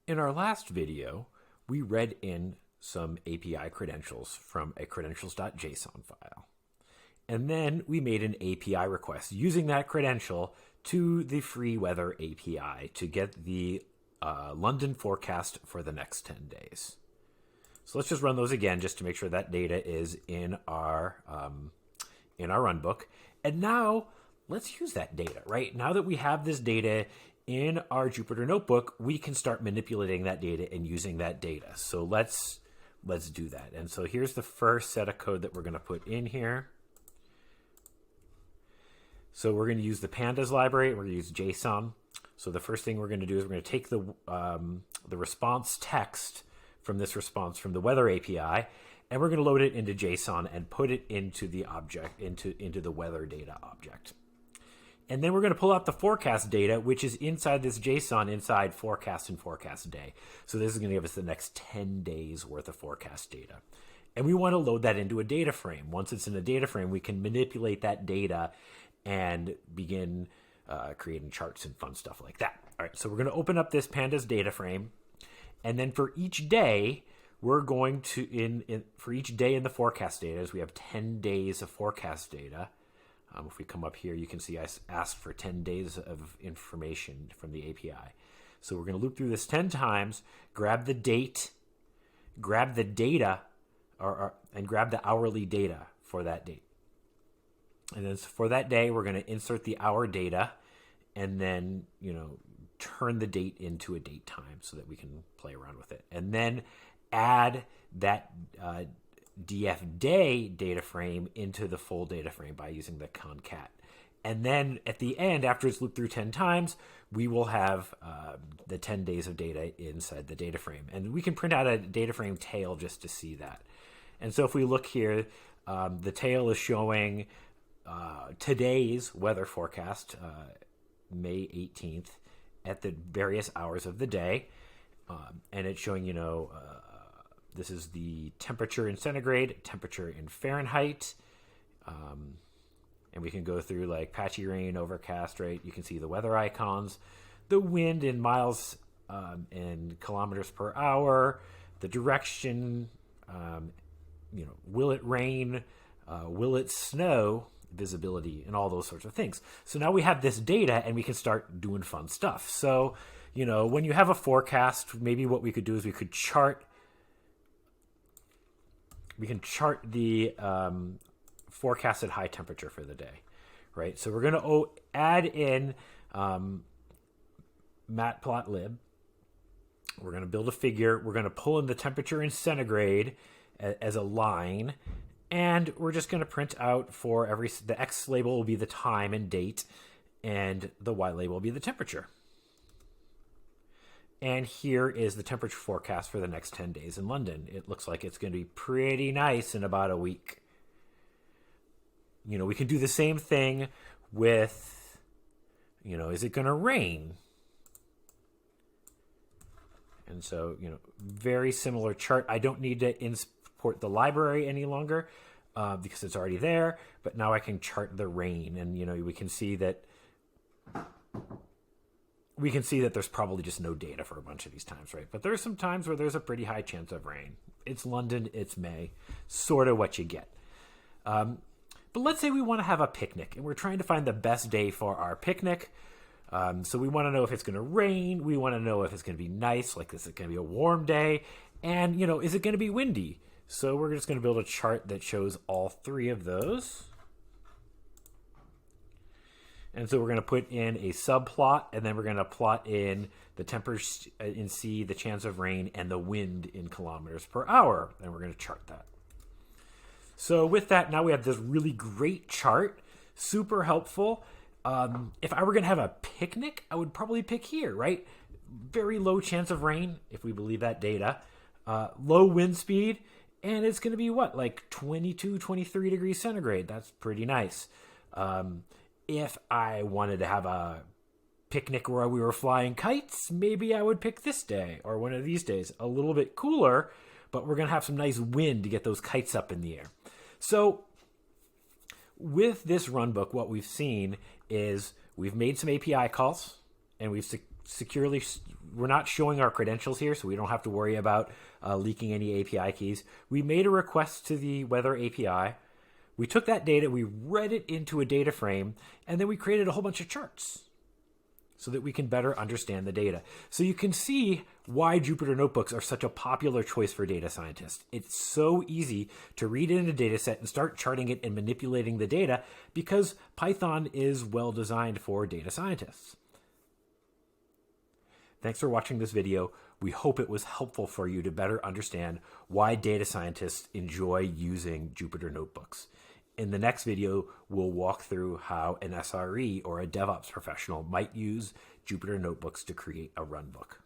In our last video, we read in some API credentials from a credentials.json file. And then we made an API request using that credential to the free weather API to get the London forecast for the next 10 days. So let's just run those again just to make sure that data is in our runbook. And now let's use that data, right? Now that we have this data in our Jupyter notebook, we can start manipulating that data and using that data. So let's do that. And so here's the first set of code that we're going to put in here. So we're going to use the pandas library. We're going to use JSON. So the first thing we're going to do is we're going to take the response text from this response from the weather API, and we're going to load it into JSON and put it into the object, into the weather data object. And then we're going to pull out the forecast data, which is inside this JSON inside forecast and forecast day. So this is going to give us the next 10 days worth of forecast data. And we want to load that into a data frame. Once it's in a data frame, we can manipulate that data and begin creating charts and fun stuff like that. All right, so we're going to open up this pandas data frame. And then for each day, we're going to, for each day in the forecast data, as we have 10 days of forecast data. If we come up here, you can see I asked for 10 days of information from the API. So we're going to loop through this 10 times, grab the date, grab the data, and grab the hourly data for that date. And then for that day, we're going to insert the hour data and then, turn the date into a date time so that we can play around with it. And then add that df day data frame into the full data frame by using the concat. And then at the end, after it's looped through 10 times, we will have the 10 days of data inside the data frame. And we can print out a data frame tail just to see that. And so if we look here, the tail is showing today's weather forecast, May 18th, at the various hours of the day. And it's showing, this is the temperature in centigrade, temperature in Fahrenheit. And we can go through like patchy rain, overcast, right? You can see the weather icons, the wind in miles and kilometers per hour, the direction, will it rain, will it snow, visibility, and all those sorts of things. So now we have this data and we can start doing fun stuff. So, when you have a forecast, maybe what we could do is we can chart the forecasted high temperature for the day, right? So we're going to add in matplotlib. We're going to build a figure. We're going to pull in the temperature in centigrade as a line. And we're just going to print out for the X label will be the time and date, and the Y label will be the temperature. And here is the temperature forecast for the next 10 days in London. It looks like it's going to be pretty nice in about a week. We can do the same thing with, is it going to rain? And so, very similar chart. I don't need to import the library any longer because it's already there. But now I can chart the rain, and we can see that there's probably just no data for a bunch of these times, right? But there's some times where there's a pretty high chance of rain. It's London, it's May, sort of what you get. But let's say we want to have a picnic, and we're trying to find the best day for our picnic. So we want to know if it's going to rain. We want to know if it's going to be nice, like is it going to be a warm day? And, is it going to be windy? So we're just going to build a chart that shows all three of those. And so we're going to put in a subplot, and then we're going to plot in the temperature in C, the chance of rain, and the wind in kilometers per hour. And we're going to chart that. So with that, now we have this really great chart, super helpful. If I were going to have a picnic, I would probably pick here, right? Very low chance of rain, if we believe that data. Low wind speed, and it's going to be like 22, 23 degrees centigrade. That's pretty nice. If I wanted to have a picnic where we were flying kites, maybe I would pick this day or one of these days. A little bit cooler, but we're going to have some nice wind to get those kites up in the air. So with this runbook, what we've seen is we've made some API calls, and we've securely, we're not showing our credentials here, so we don't have to worry about leaking any API keys. We made a request to the weather API. We took that data, we read it into a data frame, and then we created a whole bunch of charts so that we can better understand the data. So you can see why Jupyter Notebooks are such a popular choice for data scientists. It's so easy to read in a data set and start charting it and manipulating the data because Python is well designed for data scientists. Thanks for watching this video. We hope it was helpful for you to better understand why data scientists enjoy using Jupyter Notebooks. In the next video, we'll walk through how an SRE or a DevOps professional might use Jupyter Notebooks to create a runbook.